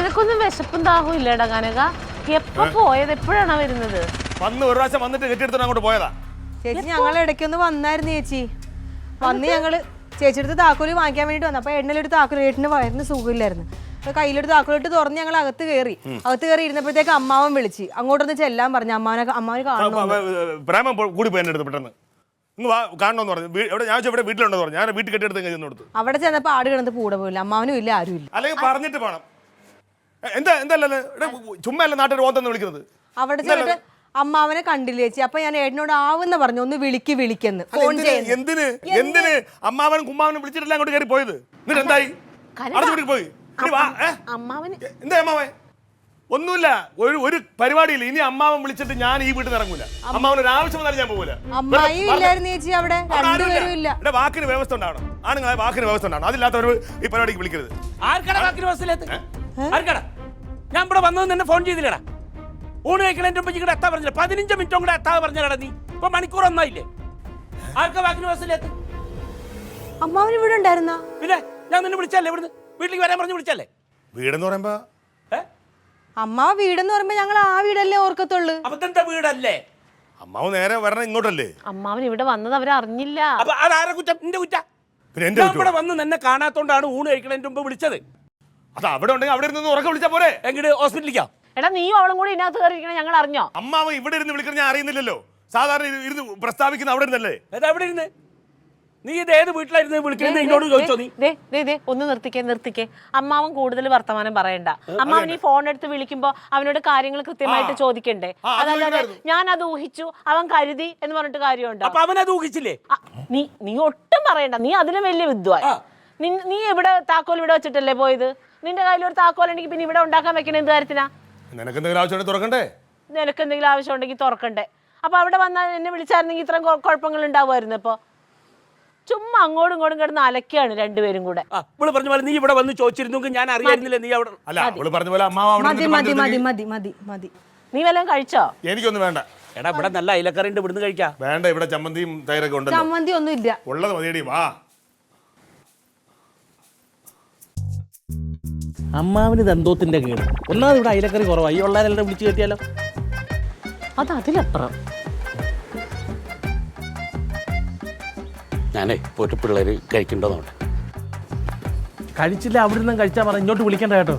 നിനക്കൊന്നും വിശപ്പും ദാഹവും ഇല്ലടാ കനക. എപ്പോ പോയത്? എപ്പോഴാണ് വരുന്നത്? വന്ന് ഒരു പ്രാവശ്യം വന്നിട്ട് കെട്ടിയെടുത്ത് അങ്ങോട്ട് പോയതാ. ചേച്ചി ഞങ്ങൾ ഇടയ്ക്കൊന്ന് വന്നായിരുന്നു ചേച്ചി. വന്ന് ഞങ്ങള് ചേച്ചിയെടുത്ത് താക്കോല് വാങ്ങിക്കാൻ വേണ്ടിട്ട് വന്നു. അപ്പൊ എണ്ണയിലൊരു താക്കോല്, ഏട്ടന് വയറിന് സുഖമില്ലായിരുന്നു. അപ്പൊ കയ്യിലൊരു താക്കോലിട്ട് തുറന്ന് ഞങ്ങൾ അകത്ത് കയറി ഇരുന്നപ്പോഴത്തേക്ക് അമ്മാവൻ വിളിച്ച് അങ്ങോട്ടൊന്ന് ചെല്ലാൻ പറഞ്ഞു. അമ്മാവനെ കാണണം. പ്രേമം കൂടി പോയി എന്റെ അടുത്ത് പെട്ടെന്ന് കാണണമെന്ന് പറഞ്ഞു. ഞാൻ ഇവിടെ വീട്ടിലുണ്ടെന്ന് പറഞ്ഞു. ഞാൻ വീട്ടിൽ കെട്ടിയെടുത്ത് ചെന്ന് കൊടുത്തു. അവിടെ ചെന്നപ്പോ ആട് കിടന്ന് കൂടെ പോയില്ല. അമ്മാവനും ഇല്ല, ആരും ഇല്ല. അല്ലെങ്കിൽ പറഞ്ഞിട്ട് പോണം. എന്തല്ലേ ചുമ്മാ അല്ല നാട്ടിൽ ഓന്തെന്ന് വിളിക്കുന്നത്. അവിടെ ചെന്നിട്ട് അമ്മാവനെ കണ്ടില്ല ചേച്ചി. അപ്പൊ ഞാൻ ഏട്ടനോട് ആവുന്ന പറഞ്ഞു, ഒന്ന് വിളിക്കെന്ന് ഫോൺ ചെയ്യുന്നു. എന്തിന് അമ്മാവനും കുമ്മാവനും വിളിച്ചിട്ടില്ല അങ്ങോട്ട് കയറി പോയത്? എന്നിട്ട് എന്തായി? അടുത്ത് പോയി എന്താ അമ്മാവൻ? ഒന്നുമില്ല, ഒരു പരിപാടിയില്ല. ഇനി അമ്മാവൻ വിളിച്ചിട്ട് ഞാൻ ഈ വീട്ടിൽ ഇറങ്ങൂല. അമ്മാവൻ ഒരു ആവശ്യം വന്നാലും ഞാൻ പോകൂല. വാക്കിന് വ്യവസ്ഥ ഉണ്ടാവണം. ആണുങ്ങളെ വാക്കിന് വ്യവസ്ഥ ഉണ്ടാവണം. അതില്ലാത്തവർ ഈ പരിപാടിക്ക് വിളിക്കരുത്. ഞാൻ ഇവിടെ വന്നത് നിന്നെ ഫോൺ ചെയ്തില്ലടാ. ഊണ് കഴിക്കണേന്റെ മുമ്പ് ഇവിടെ എത്താ പറഞ്ഞില്ല. 15 മിനിറ്റും കൂടെ എത്താതെ പറഞ്ഞാടാ നീ. ഇപ്പൊ മണിക്കൂർ ഒന്നായില്ലേ? ആർക്കാ വാക്കിന് വ്യവസ്ഥയിലെത്ത്? അമ്മാവൻ ഇവിടെ ഉണ്ടായിരുന്ന? പിന്നെ ഞാൻ നിന്നെ വിളിച്ചല്ലേ? ഇവിടുന്ന് വീട്ടിലേക്ക് വരാൻ പറഞ്ഞു വിളിച്ചല്ലേ? വീടെന്ന് പറയുമ്പോ അമ്മാവ വീടെന്ന് പറയുമ്പോ ഞങ്ങൾ ആ വീടല്ലേ ഓർക്കത്തുള്ളു. അപ്പത്തെ വീടല്ലേ? അമ്മാവ് നേരെ വരണം ഇങ്ങോട്ടല്ലേ? അമ്മാവൻ ഇവിടെ വന്നത് അവരറിഞ്ഞില്ല. അപ്പൊ അതാരെ കുറ്റം? നിന്റെ കുറ്റം. പിന്നെ ഇവിടെ വന്ന് നിന്നെ കാണാത്തോണ്ടാണ് ഊണ് കഴിക്കണതിന്റെ മുമ്പ് വിളിച്ചത്. അത് അവിടെ ഉണ്ടെങ്കിൽ അവിടെ ഇരുന്ന് ഉറക്കം വിളിച്ചാ പോരെ? എങ്ങോട്ട് ഹോസ്പിറ്റലിലേക്കാ? എടാ നീയും അവളും കൂടി ഇതിനകത്ത് കയറിയിരിക്കണം, ഞങ്ങൾ അറിഞ്ഞോ? അമ്മാവ് ഇവിടെ ഇരുന്ന് വിളിക്കുന്നത് ഞാൻ അറിയുന്നില്ലല്ലോ. സാധാരണ ഇരുന്ന് പ്രസ്താവിക്കുന്ന അവിടെ ഇരുന്നല്ലേ? എവിടെ ഇരുന്ന്? നീ ഇത് ഏത് വീട്ടിലായിരുന്നു വിളിക്കുന്നത്? എന്നോട് ചോദിച്ചോ നീ? ഒന്ന് നിർത്തിക്കേ. അമ്മാവൻ കൂടുതൽ വർത്തമാനം പറയണ്ട. അമ്മാവൻ ഈ ഫോൺ എടുത്ത് വിളിക്കുമ്പോ അവനോട് കാര്യങ്ങൾ കൃത്യമായിട്ട് ചോദിക്കണ്ടേ? അതല്ലാതെ ഞാൻ അത് ഊഹിച്ചു, അവൻ കരുതി എന്ന് പറഞ്ഞിട്ട് കാര്യമുണ്ടോ? അപ്പൊ അവൻ അത് ഊഹിച്ചില്ലേ? നീ ഒട്ടും പറയണ്ട. നീ അതിലും വലിയ വിദ്വാൻ. നീ ഇവിടെ താക്കോൽ ഇവിടെ വെച്ചിട്ടല്ലേ പോയത്? നിന്റെ കയ്യിൽ ഒരു താക്കോൽ ഉണ്ടെങ്കിൽ പിന്നെ ഇവിടെ ഉണ്ടാക്കാൻ വെക്കണ എന്ത് കാര്യത്തിനാ? നിനക്ക് എന്തെങ്കിലും ആവശ്യം ഉണ്ടെങ്കിൽ തുറക്കണ്ടേ? അപ്പൊ അവിടെ വന്നാൽ എന്നെ വിളിച്ചായിരുന്നെങ്കിൽ ഇത്രയും കുഴപ്പങ്ങൾ ഉണ്ടാവുമായിരുന്നു. ഇപ്പൊ ചുമ്മാ അങ്ങോട്ടും ഇങ്ങോട്ടും കിടന്ന് അലക്കാണ് രണ്ടുപേരും കൂടെ. പറഞ്ഞ പോലെ നീ ഇവിടെ വന്ന് ചോദിച്ചിരുന്നെങ്കിൽ ഞാൻ അറിയായിരുന്നില്ല. നീ അവിടെ നീ വല്ലതും കഴിച്ചോ? എനിക്കൊന്നും വേണ്ട. എടാ ഇവിടെ നല്ല അയിലക്കറിണ്ട്, ഇവിടുന്ന് കഴിക്കാം. വേണ്ട, ഇവിടെ ചമ്മന്തിയും തൈരൊക്കെ ഉണ്ടല്ലോ. ചമ്മന്തി ഒന്നും ഇല്ല, ഉള്ളത് മതിയടി. വാ. അമ്മാവിന് ദന്തോത്തിന്റെ കേട്. ഒന്നാമത് ഇവിടെ അയിലക്കറി കുറവായി. ഈ ഉള്ളവരെല്ലാം വിളിച്ചു കെട്ടിയാലോ? അതിലപ്പുറം ഞാനേ പോയിട്ട് പിള്ളേര് കഴിക്കണ്ടോന്നോട്ടെ. കഴിച്ചില്ല അവിടെ നിന്ന് കഴിച്ചാൽ പറ, ഇങ്ങോട്ട് വിളിക്കണ്ട കേട്ടോ.